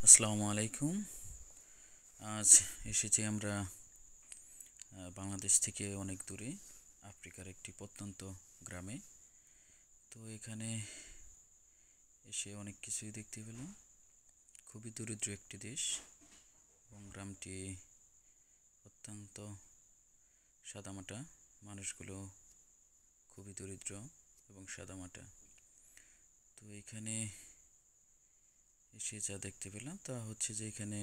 আসসালামু আলাইকুম। আজ এসেছি আমরা বাংলাদেশ থেকে অনেক দূরে আফ্রিকার একটি প্রত্যন্ত গ্রামে। তো এখানে এসে অনেক কিছুই দেখতে পেলাম। খুবই দরিদ্র একটি দেশ এবং গ্রামটি অত্যন্ত সাদামাটা। মানুষগুলো খুবই দরিদ্র এবং সাদামাটা। তো এখানে এসে যা দেখতে পেলাম তা হচ্ছে যে এখানে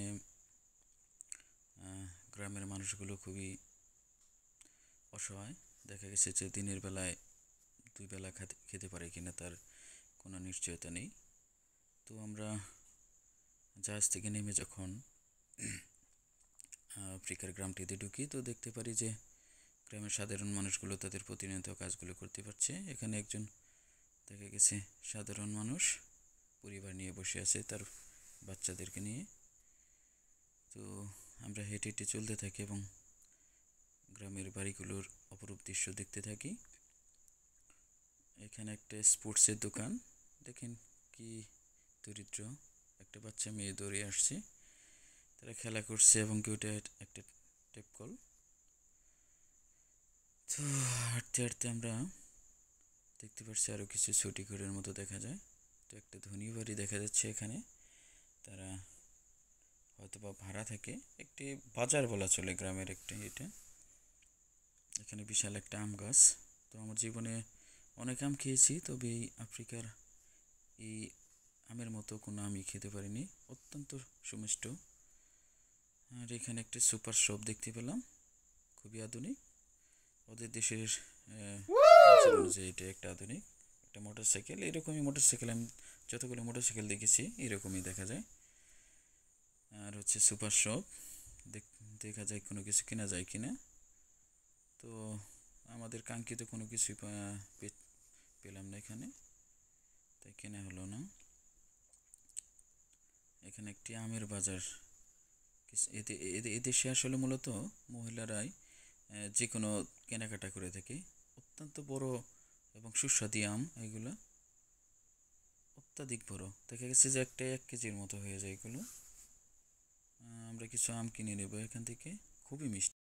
গ্রামের মানুষগুলো খুবই অসহায়। দেখা গেছে যে দিনের বেলায় দুই বেলা খেতে পারে কিনা তার কোনো নিশ্চয়তা নেই। তো আমরা জাহাজ থেকে নেমে যখন আফ্রিকার গ্রামটিতে ঢুকি তো দেখতে পারি যে গ্রামের সাধারণ মানুষগুলো তাদের প্রতিনিয়ত কাজগুলো করতে পারছে। এখানে একজন দেখা গেছে সাধারণ মানুষ পরিবার নিয়ে বসে আছে তার বাচ্চাদেরকে নিয়ে। তো আমরা হেঁটে হেঁটে চলতে থাকি এবং গ্রামের বাড়িগুলোর অপরূপ দৃশ্য দেখতে থাকি। এখানে একটা স্পোর্টসের দোকান, দেখেন কি দরিদ্র একটা বাচ্চা মেয়ে দৌড়ে আসছে, তারা খেলা করছে এবং কেউটা একটা টেপ কল। তো হাঁটতে হাঁটতে আমরা দেখতে পাচ্ছি আরও কিছু ছুটি ঘরের মতো দেখা যায়। তো একটা ধনী বাড়ি দেখা যাচ্ছে এখানে, তারা হয়তো বা ভাড়া থাকে। একটি বাজার বলা চলে গ্রামের একটা এটা। এখানে বিশাল একটা আম গাছ। তো আমার জীবনে অনেক আম খেয়েছি, তবে এই আফ্রিকার এই আমের মতো কোনো আমই খেতে পারিনি, অত্যন্ত সুমিষ্ট। আর এখানে একটা সুপার শপ দেখতে পেলাম, খুবই আধুনিক। ওদের দেশের কালচার অনুযায়ী এটা একটা আধুনিক একটা মোটরসাইকেল। এরকমই মোটরসাইকেল আমি যতগুলো মোটরসাইকেল দেখেছি এরকমই দেখা যায়। আর হচ্ছে সুপার শপ, দেখা যায় কোনো কিছু কেনা যায় কিনা। তো আমাদের কাঙ্ক্ষিত কোনো কিছুই পেলাম না এখানে, তাই কেনা হলো না। এখানে একটি আমের বাজার। এদেশে আসলে মূলত মহিলারাই যে কোনো কেনাকাটা করে থাকে। অত্যন্ত বড় এবং সুস্বাদু আম এগুলো, অত্যাধিক বড়। দেখা গেছে যে একটা 1 কেজির মতো হয়ে যায় এগুলো। আমরা কিছু আম কিনে নেব এখান থেকে, খুবই মিষ্টি।